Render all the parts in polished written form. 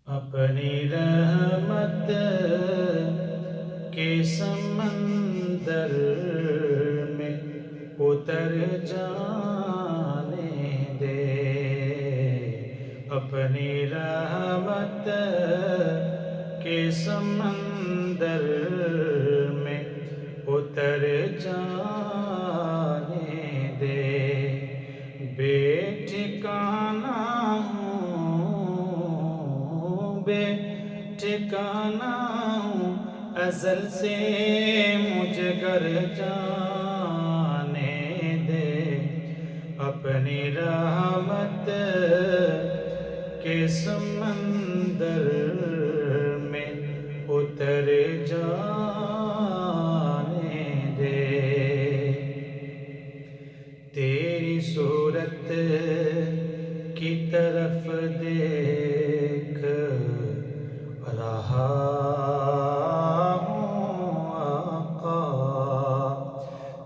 اپنی رحمت کے سمندر میں اتر جانے دے، اپنی رحمت کے سمندر میں اتر جانے دے، بے ٹھکانہ ہوں، بے ٹھکانہ ہوں، ازل سے مجھے گر جانے دے، اپنی رحمت کے سمندر میں اتر جانے دے، تیری صورت کی طرف دیکھ رہا ہوں آقا،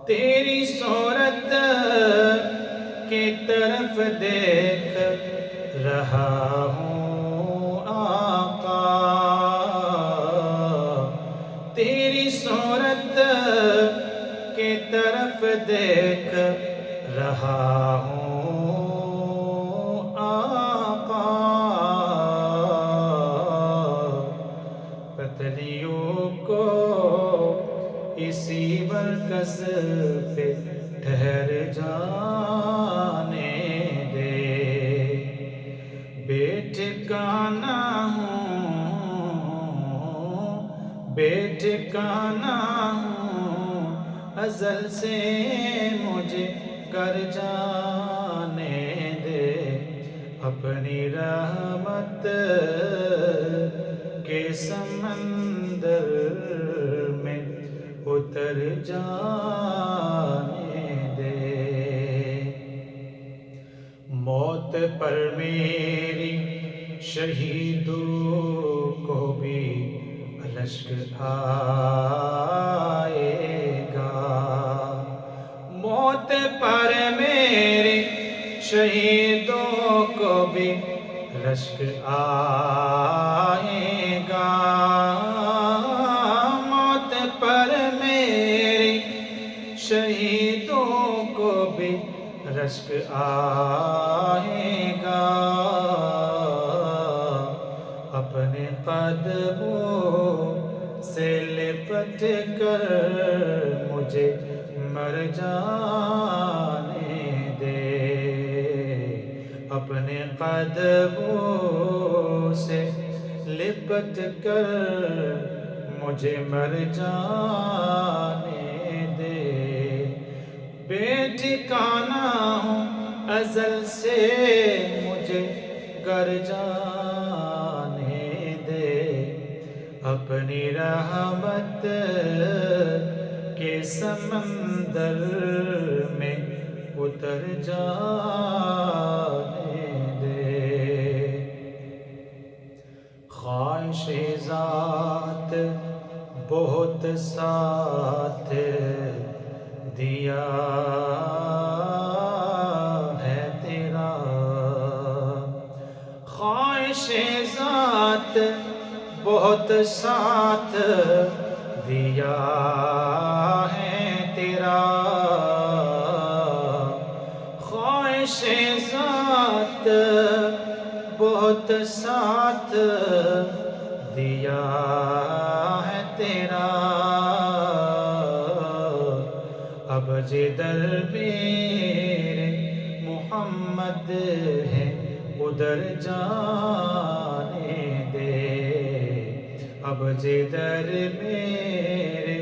تیری صورت کی طرف دیکھ رہا ہوں آقا، تیری صورت کی طرف دیکھ رہا ہوں آقا، پتلیوں کو اسی مرکز پہ ٹھہر جانے دے، بے ٹھکانہ ہوں، بے ٹھکانہ ہوں، ازل سے مجھے گر جانے دے، اپنی رحمت کے سمندر میں اتر جانے دے، موت پر میری شہیدوں کو بھی اشک آئے گا، موت پر میری شہیدوں کو بھی رشک آئے گا، موت پر میری شہیدوں کو بھی رشک آئے گا، اپنے قدموں سے لپٹ کر مجھے مر جانے دے، اپنے قدموں سے لپٹ کر مجھے مر جانے دے، بے ٹھکانہ ہوں، ازل سے مجھے گر جانے دے، اپنی رحمت کے سمندر میں اتر جانے دے، خواہش ذات بہت ساتھ دیا ہے تیرا، خواہش ذات بہت ساتھ دیا ہے تیرا، خواہش ذات بہت ساتھ دیا ہے تیرا، اب جدھر میرے محمد ہے ادھر جانے دے، اب جدھر میرے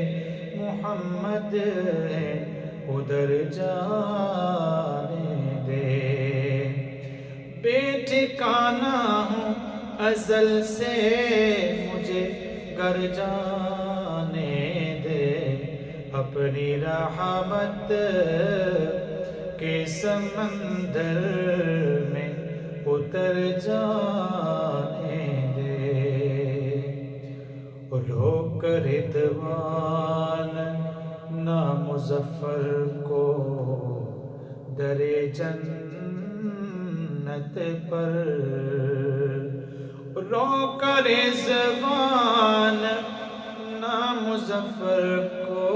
محمد ہے ادھر جانے دے، بے ٹھکانہ ہوں، ازل سے مجھے گر جانے دے، اپنی رحمت کے سمندر میں اتر جانے دے، روک رضوان نامظفر کو در جنت پر، رو کر زبان نامظفر کو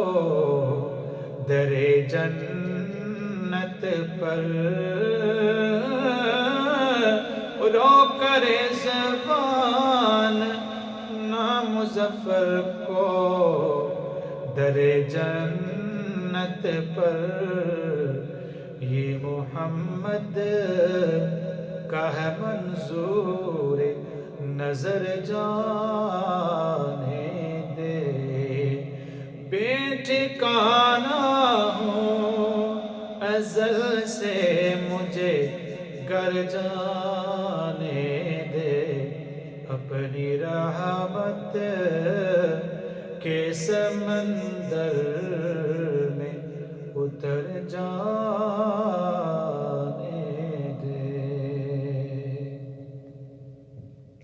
در جنت پر، رو کر زبان نامظفر کو در جنت پر، یہ محمد کا ہے منظور نظر جانے دے، بے ٹھکانہ ہوں ازل سے مجھے گھر جانے دے، اپنی رحمت کے سمندر میں اتر جانے